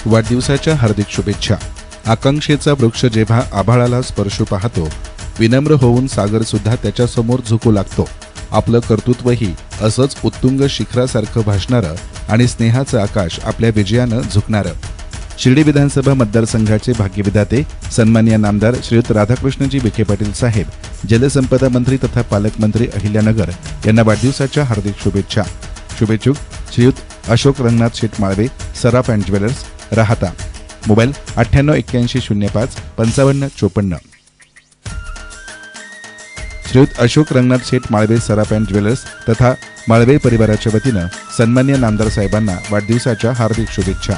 वाढदिवसाच्या हार्दिक शुभेच्छा। आकांक्षेचा वृक्ष जेव्हा आभाळाला स्पर्शू पाहतो, विनम्र होऊन सागर सुद्धा त्याच्यासमोर झुकू लागतो। आपलं कर्तृत्वही असंच उत्तुंग शिखरासारखं भासणारं आणि स्नेहाचं आकाश आपल्या विजयानं झुकणारं। शिर्डी विधानसभा मतदारसंघाचे भाग्यविधाते सन्माननीय नामदार श्रीयुत राधाकृष्णजी विखे पाटील साहेब, जलसंपदा मंत्री तथा पालकमंत्री अहिल्यानगर यांना वाढदिवसाच्या हार्दिक शुभेच्छा। शुभेच्छुक श्रीयुत अशोक रंगनाथ शेठ माळवे, सराफ अँड ज्वेलर्स, राहता। Mobile 9881055554। Shriyut Ashok Ranganath Sheth Malve, Saraf and jewellers तथा माळवे परिवाराच्या वतीनं सन्माननीय नामदार साहेबांना वाढदिवसाच्या हार्दिक शुभेच्छा।